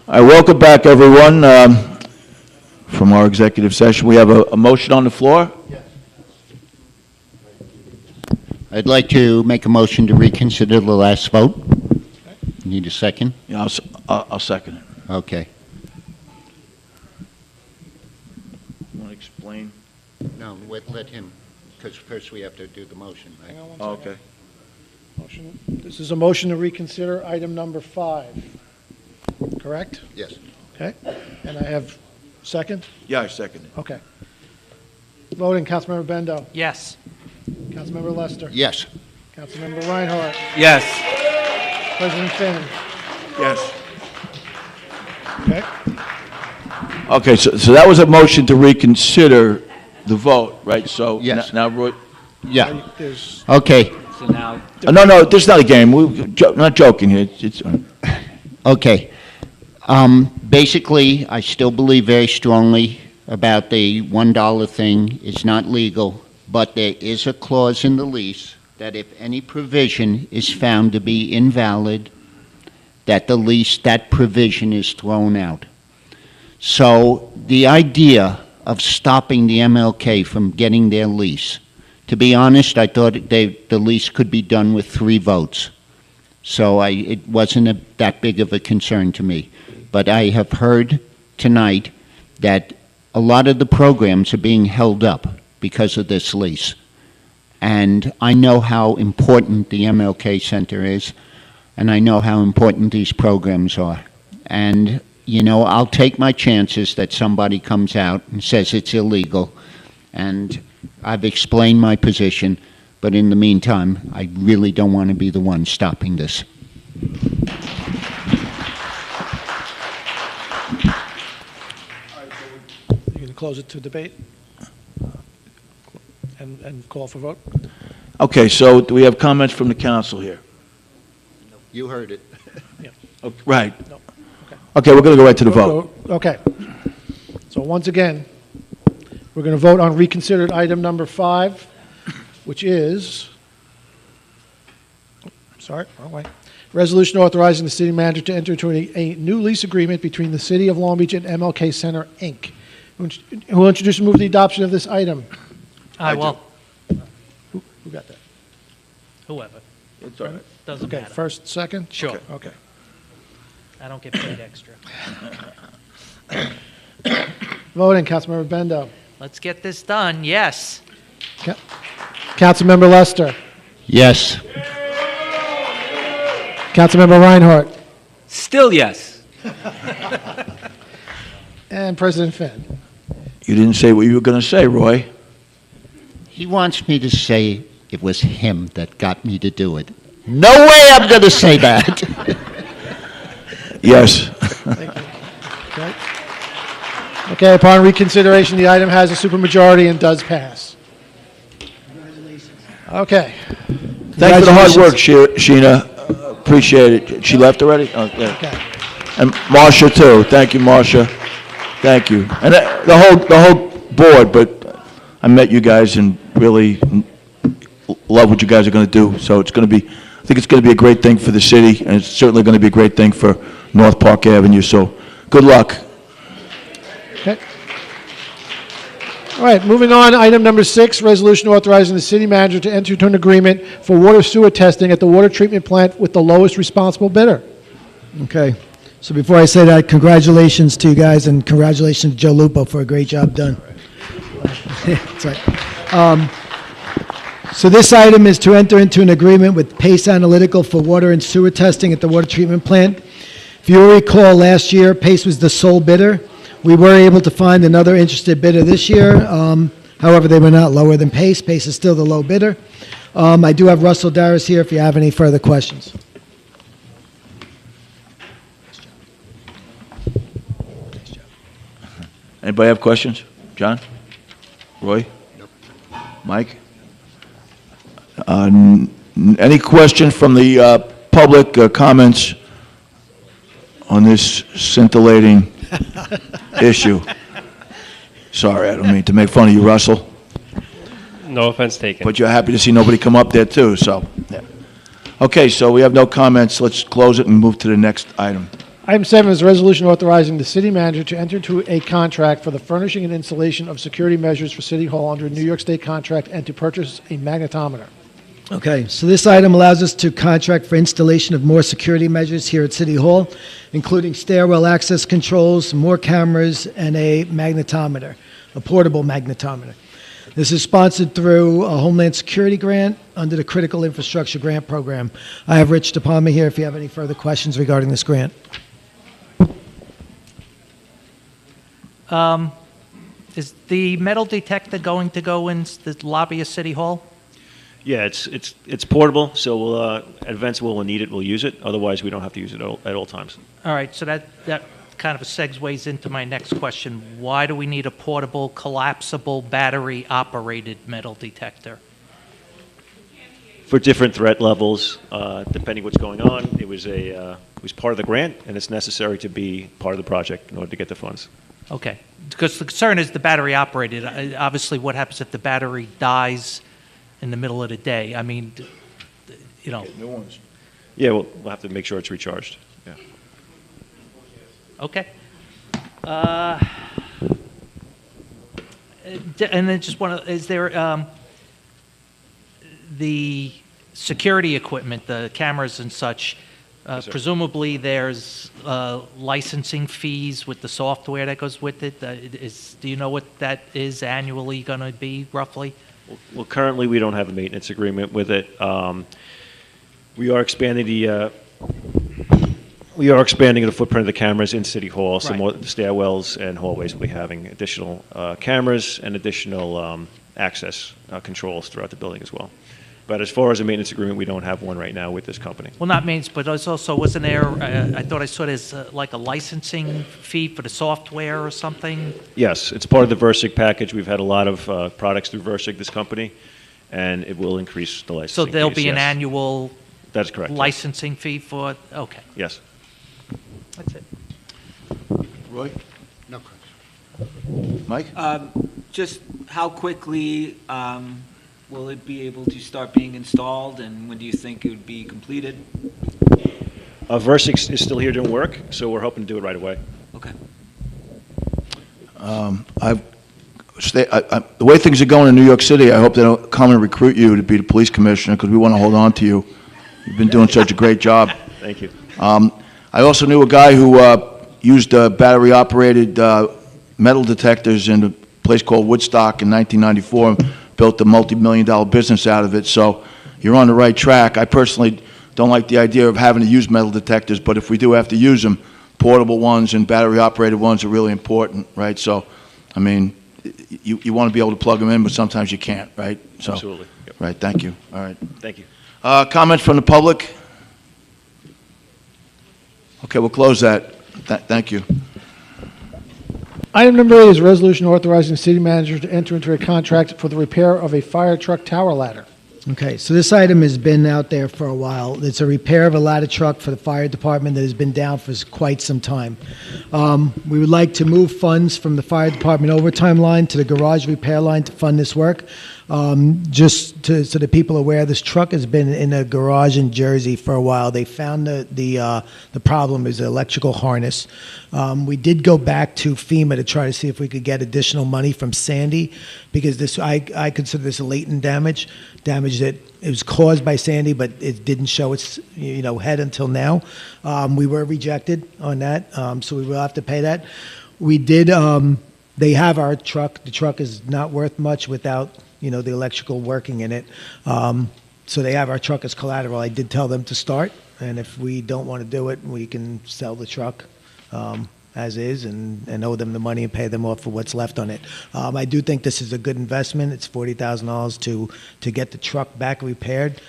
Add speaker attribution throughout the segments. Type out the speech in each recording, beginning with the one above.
Speaker 1: All right, welcome back, everyone, from our executive session. We have a motion on the floor.
Speaker 2: Yes. I'd like to make a motion to reconsider the last vote. Okay. Need a second?
Speaker 1: Yeah, I'll second it.
Speaker 2: Okay.
Speaker 1: You want to explain?
Speaker 2: No, let him, because first we have to do the motion, right?
Speaker 3: Hang on one
Speaker 1: Oh,
Speaker 3: second.
Speaker 1: okay.
Speaker 3: Motion. This is a motion to reconsider item number 5, correct?
Speaker 2: Yes.
Speaker 3: Okay, and I have second?
Speaker 1: Yeah, I second it.
Speaker 3: Okay. Voting, Councilmember Bendo.
Speaker 4: Yes.
Speaker 3: Councilmember Lester.
Speaker 2: Yes.
Speaker 3: Councilmember Reinhardt.
Speaker 4: Yes.
Speaker 3: President Finn.
Speaker 1: Yes.
Speaker 3: Okay.
Speaker 1: Okay, so that was a motion to reconsider the vote, right? So
Speaker 2: Yes.
Speaker 1: now, Roy.
Speaker 2: Yeah.
Speaker 3: There's,
Speaker 2: Okay.
Speaker 4: So now,
Speaker 1: No, this is not a game. We're not joking here. It's
Speaker 2: Okay. Basically, I still believe very strongly about the $1 thing. It's not legal, but there is a clause in the lease that if any provision is found to be invalid, that the lease, that provision is thrown out. So the idea of stopping the MLK from getting their lease, to be honest, I thought the lease could be done with 3 votes. So it wasn't that big of a concern to me. But I have heard tonight that a lot of the programs are being held up because of this lease. And I know how important the MLK Center is, and I know how important these programs are. And, you know, I'll take my chances that somebody comes out and says it's illegal, and I've explained my position, but in the meantime, I really don't want to be the one stopping this.
Speaker 3: you going to close it to debate? And call for vote?
Speaker 1: okay. So do we have comments from the council here?
Speaker 2: You heard it.
Speaker 1: Oh, right.
Speaker 3: No. Okay.
Speaker 1: Okay, we're going to go right to the vote.
Speaker 3: Okay. So once again, we're going to vote on reconsidered item number 5, which is, sorry, wrong way. Resolution authorizing the city manager to enter into a new lease agreement between the City of Long Beach and MLK Center, Inc. Who will introduce and move the adoption of this item?
Speaker 4: I will.
Speaker 3: Who got that?
Speaker 4: Whoever.
Speaker 1: It's all right.
Speaker 4: Doesn't
Speaker 3: Okay,
Speaker 4: matter.
Speaker 3: first, second?
Speaker 4: Sure.
Speaker 3: Okay.
Speaker 4: I don't get paid extra.
Speaker 3: Voting, Councilmember Bendo.
Speaker 4: Let's get this done. Yes.
Speaker 3: Councilmember Lester.
Speaker 2: Yes.
Speaker 3: Councilmember Reinhardt.
Speaker 4: Still yes.
Speaker 3: And President Finn.
Speaker 1: You didn't say what you were going to say, Roy.
Speaker 2: He wants me to say it was him that got me to do it. No way I'm going to say that.
Speaker 1: Yes.
Speaker 3: Thank you. Okay. Okay, upon reconsideration, the item has a supermajority and does pass. Congratulations. Okay.
Speaker 1: Thanks for the hard work, Sheena. Appreciate it. She left already? Oh, yeah.
Speaker 3: Okay.
Speaker 1: And Marcia, too. Thank you, Marcia. Thank you. And the whole board, but I met you guys and really love what you guys are going to do. So it's going to be, I think it's going to be a great thing for the city, and it's certainly going to be a great thing for North Park Avenue. So good luck.
Speaker 3: Okay. All right, moving on, item number 6, resolution authorizing the city manager to enter into an agreement for water sewer testing at the water treatment plant with the lowest responsible bidder.
Speaker 5: Okay. So before I say that, congratulations to you guys, and congratulations to Joe Lupo for a great job done. That's right. So this item is to enter into an agreement with Pace Analytical for water and sewer testing at the water treatment plant. If you recall, last year, Pace was the sole bidder. We were able to find another interested bidder this year. However, they were not lower than Pace. Pace is still the low bidder. I do have Russell Darris here if you have any further questions.
Speaker 1: Anybody have questions? John? Roy?
Speaker 2: Nope.
Speaker 1: Mike? Any questions from the public, comments on this scintillating issue? Sorry, I don't mean to make fun of you, Russell,
Speaker 6: No offense taken.
Speaker 1: but you're happy to see nobody come up there too, so. Yeah. Okay, so we have no comments. Let's close it and move to the next item.
Speaker 3: Item 7 is a resolution authorizing the city manager to enter into a contract for the furnishing and installation of security measures for City Hall under a New York State contract and to purchase a magnetometer.
Speaker 5: Okay, so this item allows us to contract for installation of more security measures here at City Hall, including stairwell access controls, more cameras, and a magnetometer, a portable magnetometer. This is sponsored through a Homeland Security grant under the Critical Infrastructure Grant Program. I have Rich DePalma here if you have any further questions regarding this grant.
Speaker 4: Is the metal detector going to go in the lobby of City Hall?
Speaker 7: Yeah, it's portable, so we'll, at events where we'll need it, we'll use it. Otherwise, we don't have to use it at all times.
Speaker 4: All right, so that kind of segues into my next question. Why do we need a portable, collapsible, battery-operated metal detector?
Speaker 7: For different threat levels, depending what's going on, it was part of the grant, and it's necessary to be part of the project in order to get the funds.
Speaker 4: Okay, because the concern is the battery-operated. Obviously, what happens if the battery dies in the middle of the day? I mean, you know.
Speaker 1: New ones.
Speaker 7: Yeah, we'll have to make sure it's recharged. Yeah.
Speaker 4: Okay. And then just want to, is there the security equipment, the cameras and such,
Speaker 7: Yes, sir.
Speaker 4: presumably there's licensing fees with the software that goes with it. Do you know what that is annually going to be roughly?
Speaker 7: Well, currently, we don't have a maintenance agreement with it. We are expanding the footprint of the cameras in City Hall. So
Speaker 4: Right.
Speaker 7: more stairwells and hallways will be having additional cameras and additional access controls throughout the building as well. But as far as a maintenance agreement, we don't have one right now with this company.
Speaker 4: Well, not maintenance, but there's also, wasn't there, I thought I saw there's like a licensing fee for the software or something?
Speaker 7: Yes, it's part of the Versig package. We've had a lot of products through Versig, this company, and it will increase the
Speaker 4: So
Speaker 7: licensing
Speaker 4: there'll
Speaker 7: fees,
Speaker 4: be an
Speaker 7: yes.
Speaker 4: annual
Speaker 7: That's correct. yes.
Speaker 4: licensing fee for, okay,
Speaker 7: Yes.
Speaker 4: that's it.
Speaker 1: Roy?
Speaker 2: No question.
Speaker 1: Mike?
Speaker 8: Just how quickly will it be able to start being installed, and when do you think it would be completed?
Speaker 7: Versig is still here doing work, so we're hoping to do it right away.
Speaker 8: Okay.
Speaker 1: The way things are going in New York City, I hope they don't come and recruit you to be the police commissioner, because we want to hold on to you. You've been doing such a great job.
Speaker 7: Thank you.
Speaker 1: I also knew a guy who used battery-operated metal detectors in a place called Woodstock in 1994 and built a multi-million-dollar business out of it, so you're on the right track. I personally don't like the idea of having to use metal detectors, but if we do have to use them, portable ones and battery-operated ones are really important, right? So, I mean, you want to be able to plug them in, but sometimes you can't, right? So,
Speaker 7: Absolutely. Yep.
Speaker 1: right, thank you. All right.
Speaker 7: Thank you.
Speaker 1: Comments from the public? Okay, we'll close that. Thank you.
Speaker 3: Item number 8 is a resolution authorizing the city manager to enter into a contract for the repair of a fire truck tower ladder.
Speaker 5: Okay, so this item has been out there for a while. It's a repair of a ladder truck for the fire department that has been down for quite some time. We would like to move funds from the fire department overtime line to the garage repair line to fund this work. Just so that people are aware, this truck has been in a garage in Jersey for a while. They found the problem is the electrical harness. We did go back to FEMA to try to see if we could get additional money from Sandy, because this I consider this a latent damage that it was caused by Sandy, but it didn't show its head until now. We were rejected on that, so we will have to pay that. We did. They have our truck. The truck is not worth much without the electrical working in it. So they have our truck as collateral. I did tell them to start, and if we don't want to do it, we can sell the truck as is and owe them the money and pay them off for what's left on it. I do think this is a good investment. It's $40,000 to get the truck back repaired.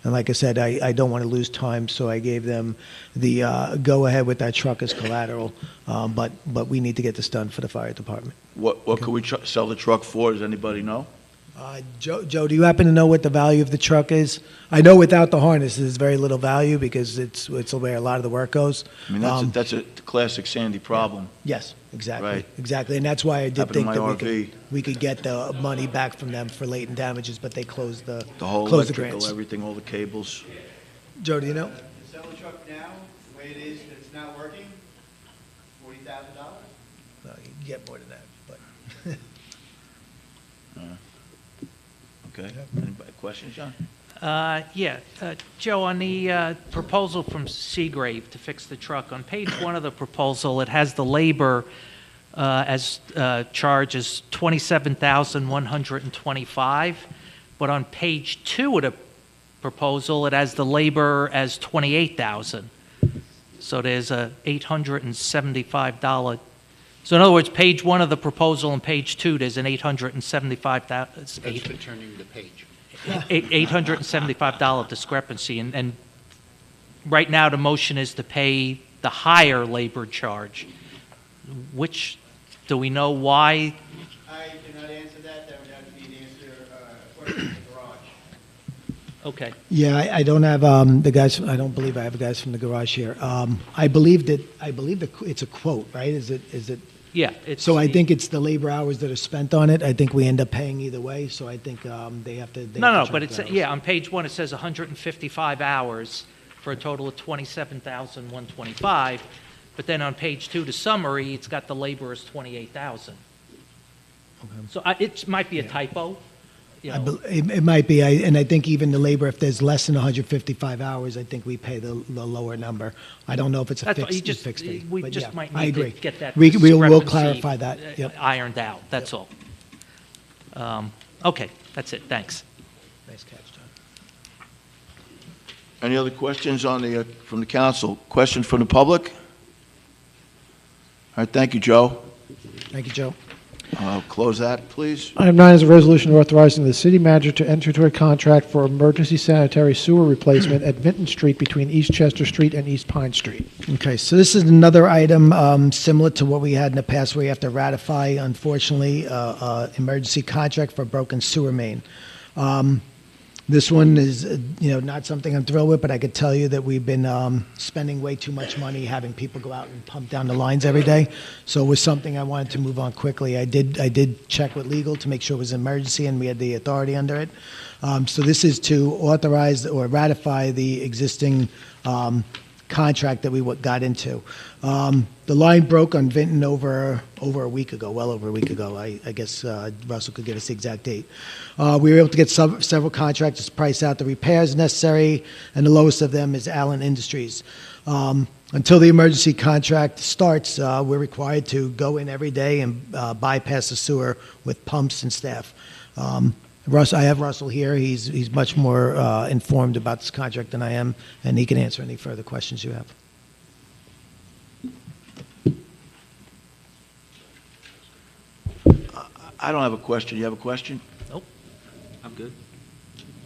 Speaker 5: And like I said, I don't want to lose time, so I gave them the go-ahead with that truck as collateral. But we need to get this done for the fire department.
Speaker 1: What could we sell the truck for? Does anybody know?
Speaker 5: Joe, do you happen to know what the value of the truck is? I know without the harness, there's very little value because it's where a lot of the work goes.
Speaker 1: I mean, that's a classic Sandy problem.
Speaker 5: Yes, exactly.
Speaker 1: Right.
Speaker 5: Exactly, and that's why I did
Speaker 1: Happened to
Speaker 5: think
Speaker 1: my
Speaker 5: that
Speaker 1: RV.
Speaker 5: we could get the money back from them for latent damages, but they closed
Speaker 1: The whole
Speaker 5: closed the
Speaker 1: electrical,
Speaker 5: grants.
Speaker 1: everything, all the cables.
Speaker 5: Joe, do you know?
Speaker 2: Sell the truck now,
Speaker 5: way it is, it's not working, $40,000? No, you can get more than that, but.
Speaker 1: Okay. Anybody questions, John?
Speaker 4: Joe, on the proposal from Seagrave to fix the truck, on page 1 of the proposal, it has the labor as charge as $27,125, but on page 2 of the proposal, it has the labor as $28,000. So there's a $875. So in other words, page 1 of the proposal and page 2, there's an $875.
Speaker 2: That's for turning the page.
Speaker 4: $875 discrepancy, and right now the motion is to pay the higher labor charge. Which, do we know why?
Speaker 5: I cannot answer that. That would have to be an answer according to the garage.
Speaker 4: Okay.
Speaker 5: Yeah, I don't have the guys. I don't believe I have the guys from the garage here. I believe it's a quote, right? Is it?
Speaker 4: Yeah. It's,
Speaker 5: So I think it's the labor hours that are spent on it. I think we end up paying either way. So I think they have to.
Speaker 4: No, but it's, yeah, on page 1 it says 155 hours for a total of 27,125. But then on page 2, the summary, it's got the labor as 28,000. So it might be a typo. You know.
Speaker 5: It might be, and I think even the labor, if there's less than 155 hours, I think we pay the lower number. I don't know if it's a fixed fee.
Speaker 4: We
Speaker 5: but
Speaker 4: just
Speaker 5: yeah,
Speaker 4: might
Speaker 5: I
Speaker 4: need to
Speaker 5: agree.
Speaker 4: get that
Speaker 5: We'll
Speaker 4: discrepancy,
Speaker 5: clarify that. Yep.
Speaker 4: ironed out, that's all. Okay, that's it, thanks.
Speaker 5: Nice catch, John.
Speaker 1: Any other questions on the, from the council? Questions from the public? All right, thank you, Joe.
Speaker 5: Thank you, Joe.
Speaker 1: Close that, please.
Speaker 3: Item 9 is a resolution authorizing the city manager to enter into a contract for emergency sanitary sewer replacement at Vinton Street between East Chester Street and East Pine Street.
Speaker 5: Okay, so this is another item similar to what we had in the past where you have to ratify, unfortunately, emergency contract for broken sewer main. This one is, not something I'm thrilled with, but I could tell you that we've been spending way too much money having people go out and pump down the lines every day. So it was something I wanted to move on quickly. I did check with legal to make sure it was an emergency and we had the authority under it. So this is to authorize or ratify the existing contract that we got into. The line broke on Vinton over a week ago, well over a week ago. I guess Russell could give us the exact date. We were able to get several contractors to price out the repairs necessary, and the lowest of them is Allen Industries. Until the emergency contract starts, we're required to go in every day and bypass the sewer with pumps and staff. I have Russell here. He's much more informed about this contract than I am, and he can answer any further questions you have.
Speaker 1: I don't have a question. You have a question?
Speaker 4: Nope, I'm good.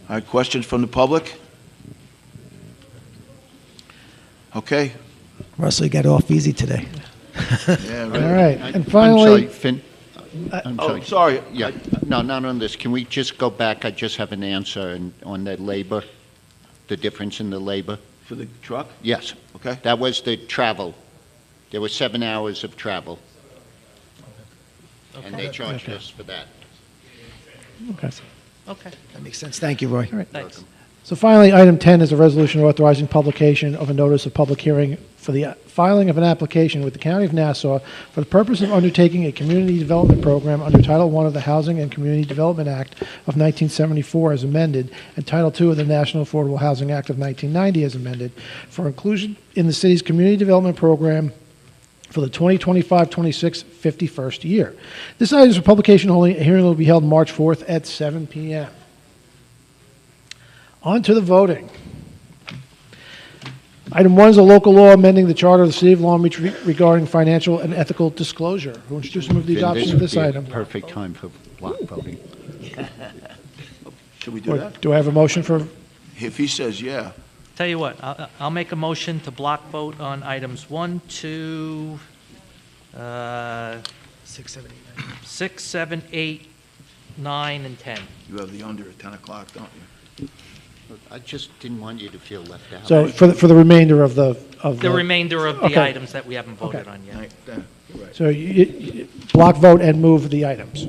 Speaker 1: All right, questions from the public? Okay.
Speaker 5: Russell, you got off easy today.
Speaker 1: Yeah,
Speaker 3: All
Speaker 1: right.
Speaker 3: right, and finally,
Speaker 2: I'm
Speaker 1: Oh,
Speaker 2: sorry.
Speaker 1: sorry.
Speaker 2: Yeah, no, not on this. Can we just go back? I just have an answer on the labor, the difference in the labor.
Speaker 1: For the truck?
Speaker 2: Yes,
Speaker 1: Okay.
Speaker 2: that was the travel. There were 7 hours of travel. And they charged us for that.
Speaker 3: okay.
Speaker 4: Okay,
Speaker 5: That makes sense. Thank you, Roy.
Speaker 3: All right.
Speaker 4: thanks.
Speaker 3: So finally, item 10 is a resolution authorizing publication of a notice of public hearing for the filing of an application with the County of Nassau for the purpose of undertaking a community development program under Title I of the Housing and Community Development Act of 1974 as amended, and Title II of the National Affordable Housing Act of 1990 as amended, for inclusion in the city's community development program for the 2025-26 51st year. This item is for publication only. A hearing will be held March 4th at 7 p.m. On to the voting. Item 1 is a local law amending the charter of the City of Long Beach regarding financial and ethical disclosure. Who wants to introduce and move the adoption of this
Speaker 2: would be a
Speaker 3: item?
Speaker 2: perfect time for block voting.
Speaker 1: Should we do
Speaker 3: Or
Speaker 1: that?
Speaker 3: do I have a motion for,
Speaker 1: If he says yeah.
Speaker 4: Tell you what, I'll make a motion to block vote on items 1, 2,
Speaker 5: 6, 7, 8, 9.
Speaker 4: 6, 7, 8, 9, and 10.
Speaker 1: You have the under at 10 o'clock, don't you?
Speaker 2: I just didn't want you to feel left out.
Speaker 3: so for the remainder of the...
Speaker 4: The remainder of the
Speaker 3: Okay.
Speaker 4: items that we haven't voted
Speaker 3: Okay.
Speaker 4: on yet.
Speaker 1: Right, you're right.
Speaker 3: So you block vote and move the items.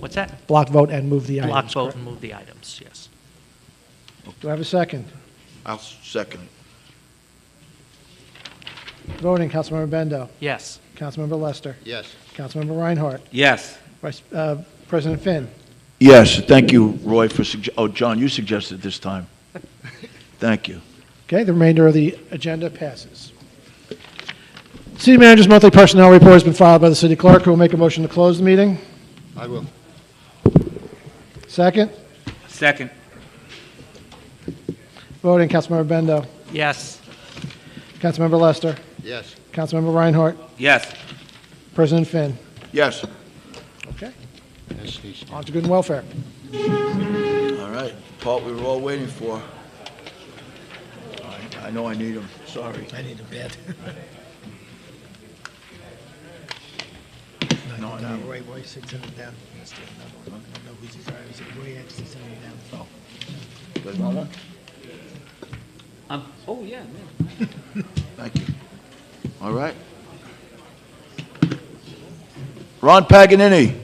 Speaker 4: What's that?
Speaker 3: Block vote and move the items.
Speaker 4: Block vote
Speaker 3: correct?
Speaker 4: and move the items, yes.
Speaker 3: Do I have a second?
Speaker 1: I'll second it.
Speaker 3: Voting, Councilmember Bendo.
Speaker 4: Yes.
Speaker 3: Councilmember Lester.
Speaker 2: Yes.
Speaker 3: Councilmember Reinhardt.
Speaker 8: Yes.
Speaker 3: President Finn.
Speaker 1: Yes, thank you, Roy, for John, you suggested it this time. Thank you.
Speaker 3: Okay, the remainder of the agenda passes. City Manager's monthly personnel report has been filed by the city clerk, who will make a motion to close the meeting.
Speaker 2: I will.
Speaker 3: Second.
Speaker 8: Second.
Speaker 3: Voting, Councilmember Bendo.
Speaker 4: Yes.
Speaker 3: Councilmember Lester.
Speaker 2: Yes.
Speaker 3: Councilmember Reinhardt.
Speaker 8: Yes.
Speaker 3: President Finn.
Speaker 1: Yes.
Speaker 3: Okay,
Speaker 2: Yes, Steve.
Speaker 3: on to good and welfare.
Speaker 1: All right, part we were all waiting for. I know I need them, sorry.
Speaker 5: I need a bed.
Speaker 1: No, I need
Speaker 5: Roy sits him down. Let's do another one. I don't know who's his, is it Roy actually sits him down?
Speaker 1: You guys want one?
Speaker 8: Oh, yeah, man.
Speaker 1: Thank you. All right. Ron Paganini.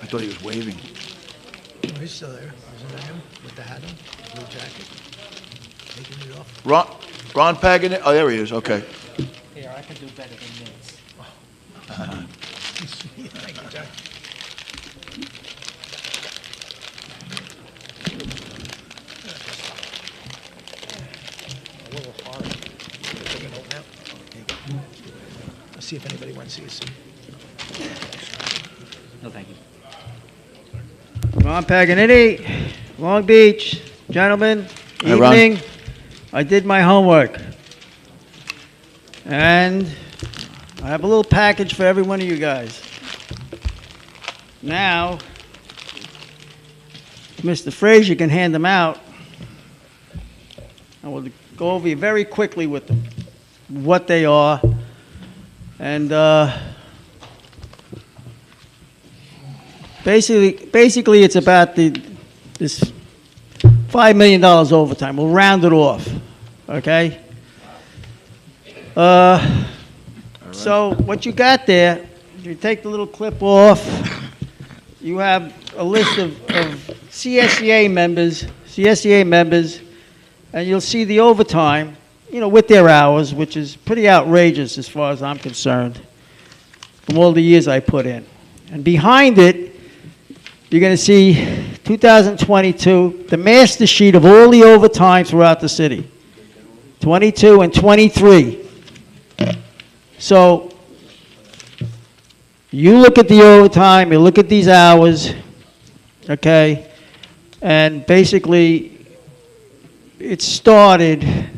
Speaker 1: I thought he was waving.
Speaker 5: Oh, he's still there. Isn't that him with the hat on, the blue jacket? Taking it off.
Speaker 1: Ron Paganini, oh, there he is, okay.
Speaker 4: Here, I can do better than this.
Speaker 5: Thank you, John. A little hard. Take a note now. Okay. Let's see if anybody wants to see us.
Speaker 8: No, thank you.
Speaker 9: Ron Paganini, Long Beach. Gentlemen,
Speaker 1: Hi, Ron.
Speaker 9: evening. I did my homework. And I have a little package for every one of you guys. Now, Mr. Frazier can hand them out. I will go over you very quickly with them, what they are. And basically it's about this $5 million overtime. We'll round it off, okay? So what you got there, you take the little clip off, you have a list of CSEA members, and you'll see the overtime, you know, with their hours, which is pretty outrageous as far as I'm concerned, from all the years I put in. And behind it, you're going to see 2022, the master sheet of all the overtime throughout the city, 22 and 23. So you look at the overtime, you look at these hours, okay, and basically it started,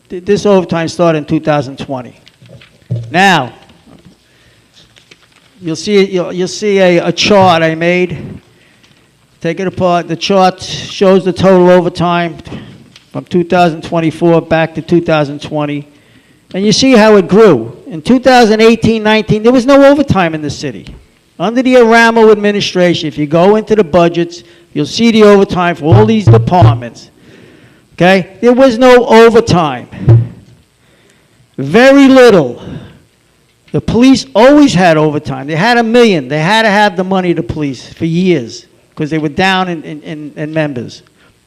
Speaker 9: this overtime started in 2020. Now, you'll see a chart I made. Take it apart. The chart shows the total overtime from 2024 back to 2020. And you see how it grew. In 2018-19, there was no overtime in the city. Under the Aramo administration, if you go into the budgets, you'll see the overtime for all these departments. Okay? There was no overtime. Very little. The police always had overtime. They had $1 million. They had to have the money to police for years because they were down in members.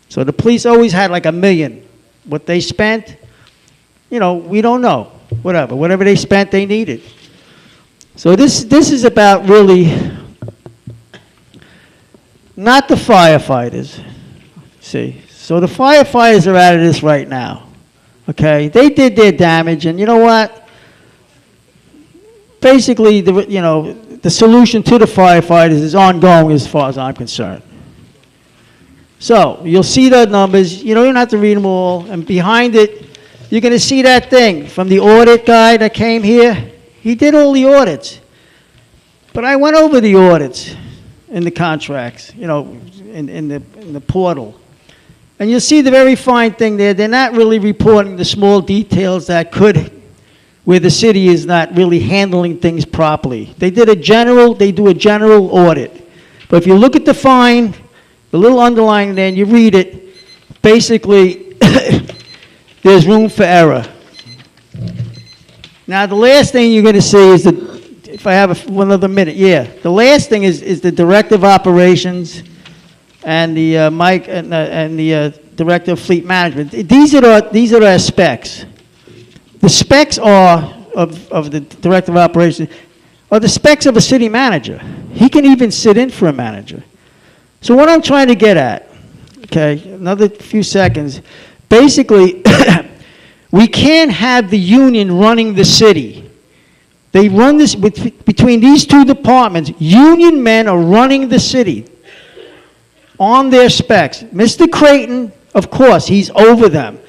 Speaker 9: So the police always had like $1 million. What they spent, you know, we don't know. Whatever they spent, they needed. So this is about really not the firefighters. See, so the firefighters are out of this right now. Okay, they did their damage, and you know what? Basically, the solution to the firefighters is ongoing as far as I'm concerned. So you'll see the numbers. You don't have to read them all. And behind it, you're going to see that thing from the audit guy that came here. He did all the audits. But I went over the audits in the contracts, you know, in the portal. And you'll see the very fine thing there. They're not really reporting the small details that could, where the city is not really handling things properly. They do a general audit. But if you look at the fine, the little underline there, and you read it, basically, there's room for error. Now, the last thing you're going to see is if I have one other minute, yeah. The last thing is the director of operations and the Director of Fleet Management. These are our specs. The specs of the director of operations are the specs of a city manager. He can even sit in for a manager. So what I'm trying to get at, okay, another few seconds, basically, we can't have the union running the city. They run this, between these two departments, union men are running the city on their specs. Mr. Creighton, of course, he's over them,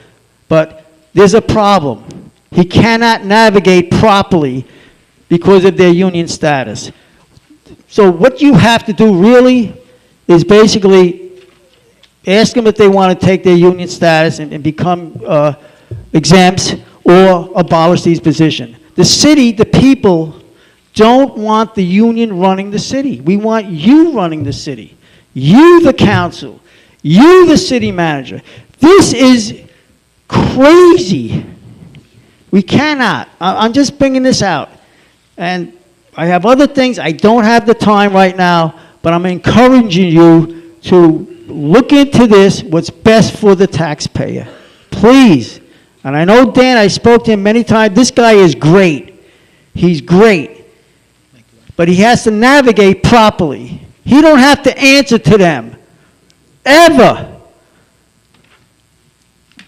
Speaker 9: but there's a problem. He cannot navigate properly because of their union status. So what you have to do really is basically ask them if they want to take their union status and become exempt or abolish these positions. The city, the people, don't want the union running the city. We want you running the city. You, the council. You, the city manager. This is crazy. We cannot. I'm just bringing this out. And I have other things. I don't have the time right now, but I'm encouraging you to look into this, what's best for the taxpayer. Please. And I know Dan, I spoke to him many times. This guy is great. He's great. But he has to navigate properly. He don't have to answer to them. Ever.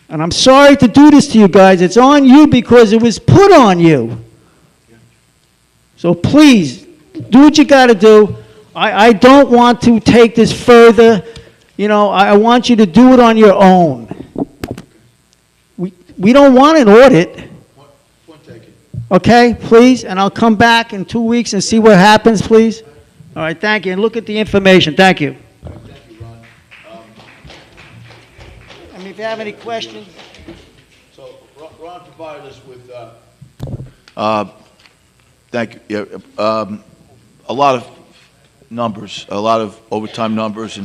Speaker 9: And I'm sorry to do this to you guys. It's on you because it was put on you. So please, do what you got to do. I don't want to take this further. You know, I want you to do it on your own. We don't want an audit. Okay, please? And I'll come back in 2 weeks and see what happens, please. All right, thank you. And look at the information. Thank you.
Speaker 1: Thank you, Ron.
Speaker 9: I mean, if you have any questions.
Speaker 1: So Ron provided us with, thank you, yeah, a lot of numbers, a lot of overtime numbers,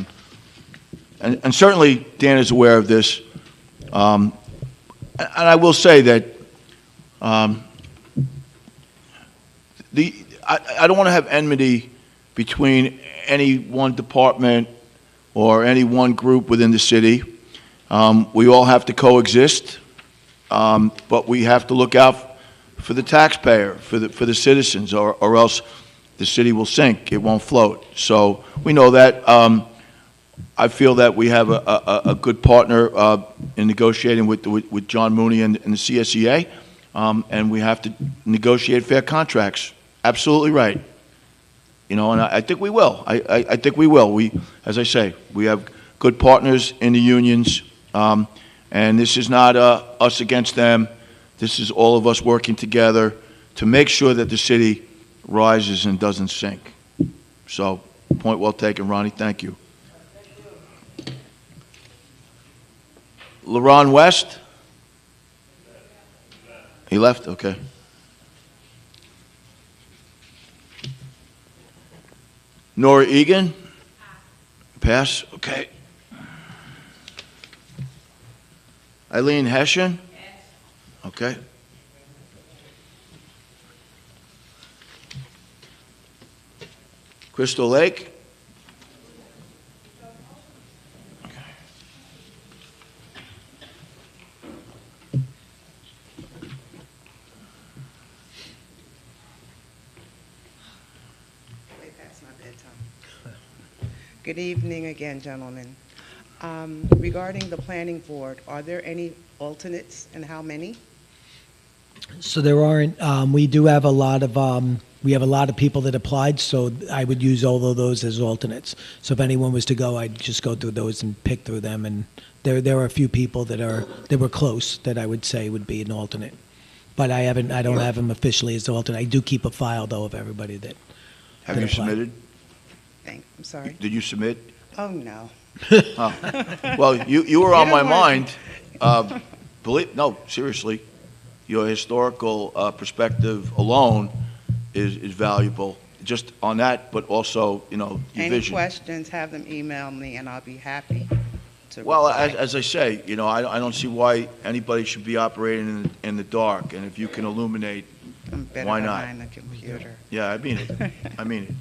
Speaker 1: and certainly Dan is aware of this. And I will say that I don't want to have enmity between any one department or any one group within the city. We all have to coexist, but we have to look out for the taxpayer, for the citizens, or else the city will sink. It won't float. So we know that. I feel that we have a good partner in negotiating with John Mooney and the CSEA, and we have to negotiate fair contracts. Absolutely right. You know, and I think we will. I think we will. As I say, we have good partners in the unions, and this is not us against them. This is all of us working together to make sure that the city rises and doesn't sink. So, point well taken, Ronnie. Thank you. LaRon West? He left? Okay. Nora Egan? Pass? Okay. Eileen Hessian? Okay. Crystal Lake?
Speaker 10: Good evening again, gentlemen. Regarding the planning board, are there any alternates and how many?
Speaker 5: So there aren't, we do have a lot of, we have a lot of people that applied, so I would use all of those as alternates. So if anyone was to go, I'd just go through those and pick through them, and there are a few people that were close that I would say would be an alternate. But I don't have them officially as alternate. I do keep a file, though, of everybody that
Speaker 1: Have you
Speaker 5: applied.
Speaker 1: submitted?
Speaker 10: I'm sorry.
Speaker 1: Did you submit?
Speaker 10: Oh, no.
Speaker 1: Oh. Well, you were on
Speaker 10: You
Speaker 1: my
Speaker 10: don't
Speaker 1: mind. No, seriously. Your historical perspective alone is valuable, just on that, but also, you know, your
Speaker 10: Any
Speaker 1: vision.
Speaker 10: questions, have them email me, and I'll be happy to
Speaker 1: Well,
Speaker 10: reply.
Speaker 1: as I say, you know, I don't see why anybody should be operating in the dark, and if you can illuminate,
Speaker 10: I'm better
Speaker 1: why not?
Speaker 10: behind the computer.
Speaker 1: Yeah, I mean it. I mean it.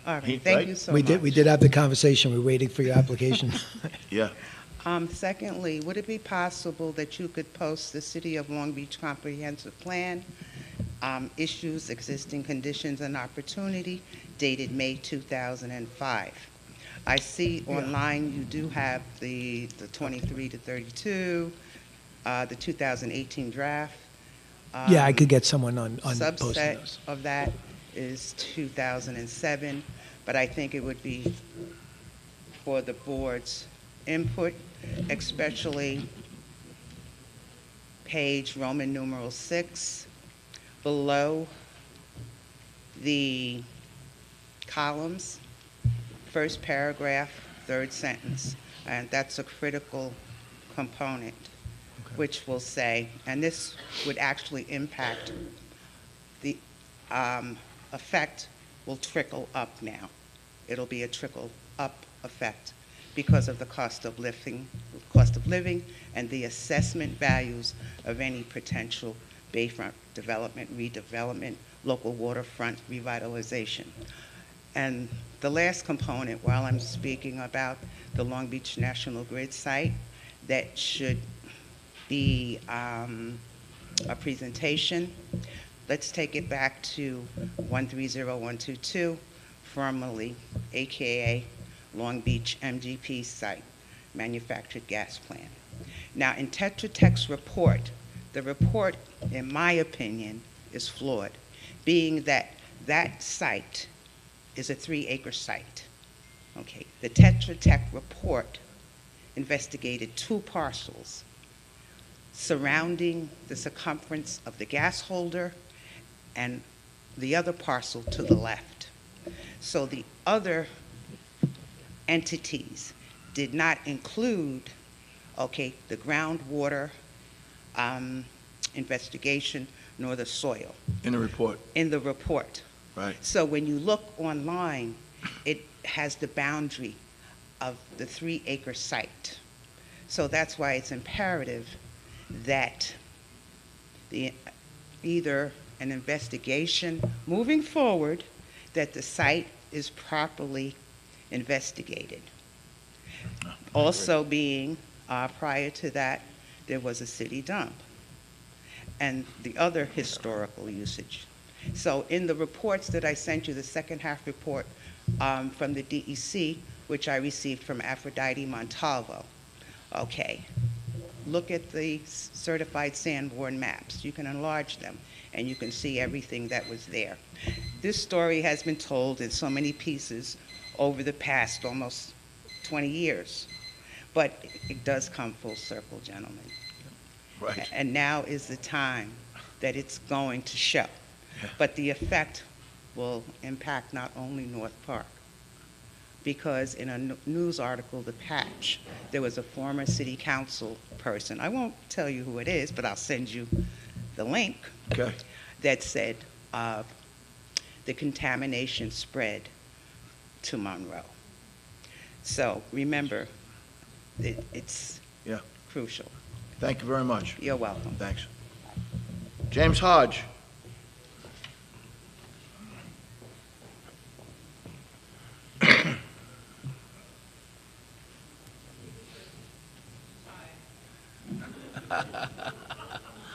Speaker 10: All
Speaker 1: He-
Speaker 10: right, thank
Speaker 1: right?
Speaker 10: you so
Speaker 5: We
Speaker 10: much.
Speaker 5: did have the conversation. We're waiting for your application.
Speaker 1: Yeah.
Speaker 10: Secondly, would it be possible that you could post the City of Long Beach Comprehensive Plan, issues, existing conditions, and opportunity, dated May 2005? I see online you do have the 23 to 32, the 2018 draft.
Speaker 5: Yeah, I could get someone on posting
Speaker 10: Subset
Speaker 5: those.
Speaker 10: of that is 2007, but I think it would be for the board's input, especially page Roman numeral 6, below the columns, first paragraph, third sentence, and that's a critical component, which will say, and this would actually impact the effect will trickle up now. It'll be a trickle up effect because of the cost of living and the assessment values of any potential bayfront development, redevelopment, local waterfront revitalization. And the last component, while I'm speaking about the Long Beach National Grid site, that should be a presentation. Let's take it back to 130122, formerly AKA Long Beach MGP site, manufactured gas plant. Now, in Tetra Tech's report, the report, in my opinion, is flawed, being that that site is a 3-acre site. Okay, the Tetra Tech report investigated 2 parcels surrounding the circumference of the gas holder and the other parcel to the left. So the other entities did not include, okay, the groundwater investigation nor the soil.
Speaker 1: In the report.
Speaker 10: In the report.
Speaker 1: Right.
Speaker 10: So when you look online, it has the boundary of the 3-acre site. So that's why it's imperative that either an investigation moving forward, that the site is properly investigated. Also being, prior to that, there was a city dump and the other historical usage. So in the reports that I sent you, the second half report from the DEC, which I received from Aphrodite Montalvo, okay, look at the certified Sanborn maps. You can enlarge them and you can see everything that was there. This story has been told in so many pieces over the past almost 20 years, but it does come full circle, gentlemen.
Speaker 1: Right.
Speaker 10: And now is the time that it's going to show.
Speaker 1: Yeah.
Speaker 10: But the effect will impact not only North Park, because in a news article, The Patch, there was a former city council person, I won't tell you who it is, but I'll send you the link,
Speaker 1: Okay.
Speaker 10: that said the contamination spread to Monroe. So remember, it's
Speaker 1: Yeah.
Speaker 10: crucial.
Speaker 1: Thank you very much.
Speaker 10: You're welcome.
Speaker 1: Thanks. James Hodge.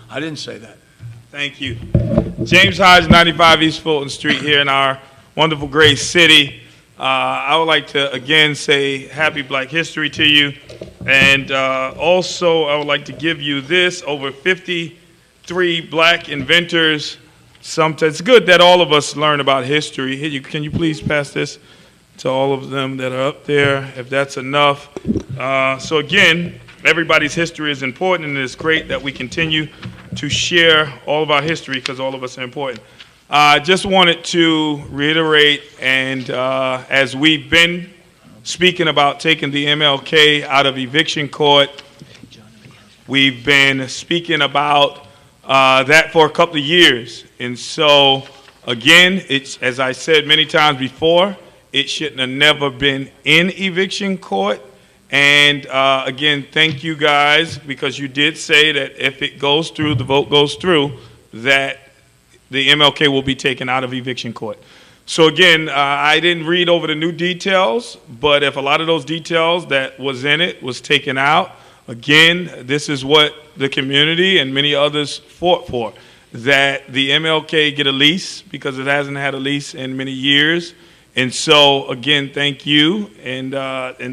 Speaker 1: I didn't say that.
Speaker 11: Thank you. James Hodge, 95 East Fulton Street here in our wonderful great city. I would like to again say happy Black History to you. And also I would like to give you this, over 53 black inventors. It's good that all of us learn about history. Here, can you please pass this to all of them that are up there, if that's enough. So again, everybody's history is important, and it's great that we continue to share all of our history because all of us are important. I just wanted to reiterate, and as we've been speaking about taking the MLK out of eviction court, we've been speaking about that for a couple of years. And so, again, it's, as I said many times before, it shouldn't have never been in eviction court. And again, thank you guys, because you did say that if it goes through, the vote goes through, that the MLK will be taken out of eviction court. So again, I didn't read over the new details, but if a lot of those details that was in it was taken out, again, this is what the community and many others fought for, that the MLK get a lease because it hasn't had a lease in many years. And so, again, thank you and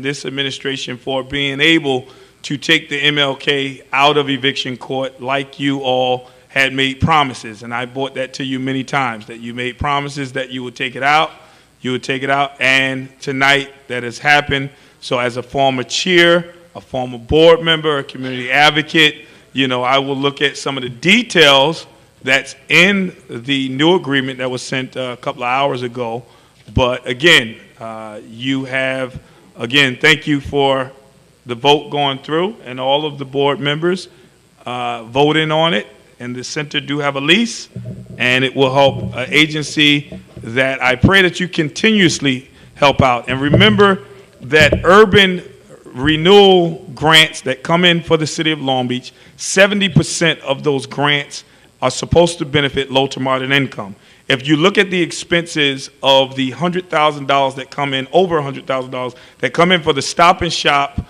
Speaker 11: this administration for being able to take the MLK out of eviction court like you all had made promises. And I brought that to you many times, that you made promises that you would take it out, and tonight that has happened. So as a former chair, a former board member, a community advocate, you know, I will look at some of the details that's in the new agreement that was sent a couple of hours ago. But again, you have, again, thank you for the vote going through and all of the board members voting on it. And the center do have a lease, and it will help an agency that I pray that you continuously help out. And remember that urban renewal grants that come in for the city of Long Beach, 70% of those grants are supposed to benefit low to moderate income. If you look at the expenses of the $100,000 that come in, over $100,000 that come in for the Stop and Shop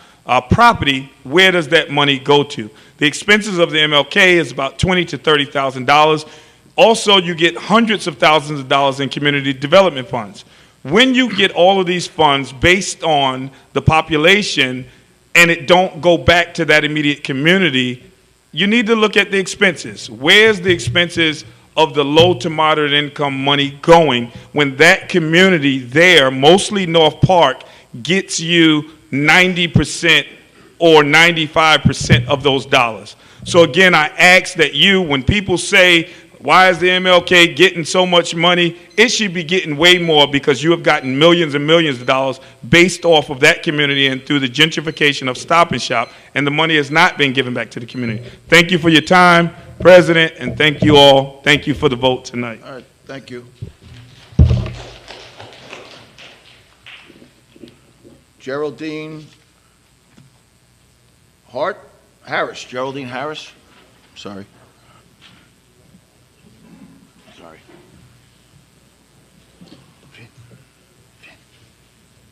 Speaker 11: property, where does that money go to? The expenses of the MLK is about $20,000 to $30,000. Also, you get hundreds of thousands of dollars in community development funds. When you get all of these funds based on the population and it don't go back to that immediate community, you need to look at the expenses. Where's the expenses of the low to moderate income money going when that community there, mostly North Park, gets you 90% or 95% of those dollars? So again, I ask that you, when people say, why is the MLK getting so much money? It should be getting way more because you have gotten millions and millions of dollars based off of that community and through the gentrification of Stop and Shop, and the money has not been given back to the community. Thank you for your time, President, and thank you all. Thank you for the vote tonight.
Speaker 1: All right, thank you. Geraldine Geraldine Harris, sorry.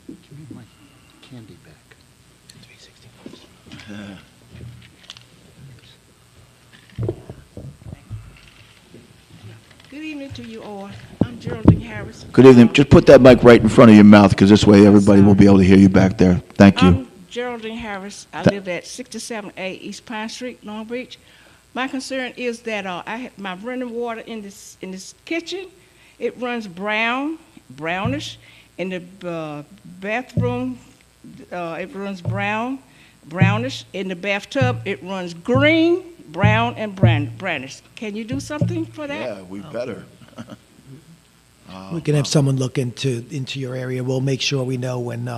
Speaker 2: Give me my candy back. 360.
Speaker 12: Good evening to you all. I'm Geraldine Harris.
Speaker 1: Good evening. Just put that mic right in front of your mouth because this way everybody will be able to hear you back there. Thank you.
Speaker 12: I'm Geraldine Harris. I live at 67A East Pine Street, Long Beach. My concern is that I have my running water in this kitchen. It runs brownish. In the bathroom, it runs brownish. In the bathtub, it runs green, brown, and brownish. Can you do something for that?
Speaker 1: Yeah, we better.
Speaker 5: We can have someone look into your area. We'll make sure we know when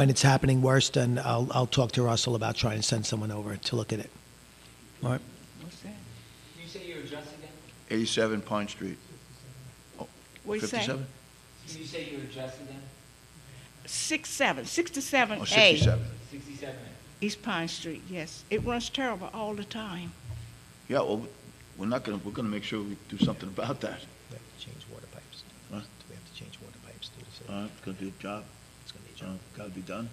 Speaker 5: it's happening worst, and I'll talk to Russell about trying to send someone over to look at it. All right.
Speaker 12: What's that?
Speaker 4: Can you say your address again?
Speaker 1: 87 Pine Street.
Speaker 12: What do you say?
Speaker 1: 57?
Speaker 4: Can you say your address again?
Speaker 12: 67A.
Speaker 1: Oh, 67.
Speaker 4: 67.
Speaker 12: East Pine Street, yes. It runs terrible all the time.
Speaker 1: Yeah, well, we're gonna make sure we do something about that.
Speaker 5: We have to change water pipes.
Speaker 1: Huh?
Speaker 5: We have to change water pipes through the city.
Speaker 1: It's gonna be a job.
Speaker 5: It's going to be a job.
Speaker 1: Gotta be done.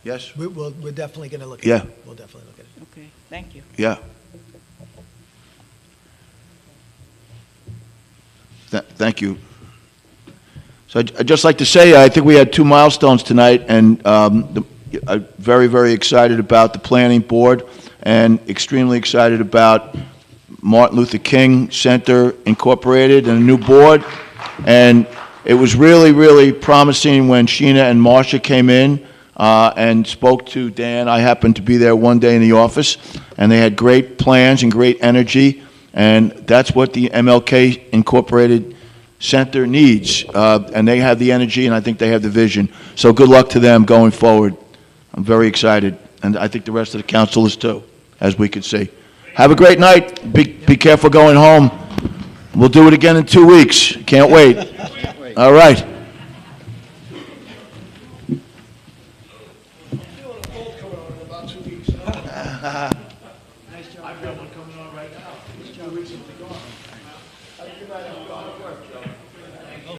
Speaker 1: Yes?
Speaker 5: We're definitely going to look at
Speaker 1: Yeah.
Speaker 5: it. We'll definitely look at it.
Speaker 12: Okay, thank you.
Speaker 1: Yeah. Thank you. So I'd just like to say, I think we had two milestones tonight, and I'm very, very excited about the planning board and extremely excited about Martin Luther King Center Incorporated and a new board. And it was really, really promising when Sheena and Marcia came in and spoke to Dan. I happened to be there one day in the office, and they had great plans and great energy, and that's what the MLK Incorporated Center needs, and they have the energy, and I think they have the vision. So good luck to them going forward. I'm very excited, and I think the rest of the council is too, as we can see. Have a great night. Be careful going home. We'll do it again in 2 weeks. Can't wait. All right.
Speaker 3: Feeling a cold coming on in about 2 weeks.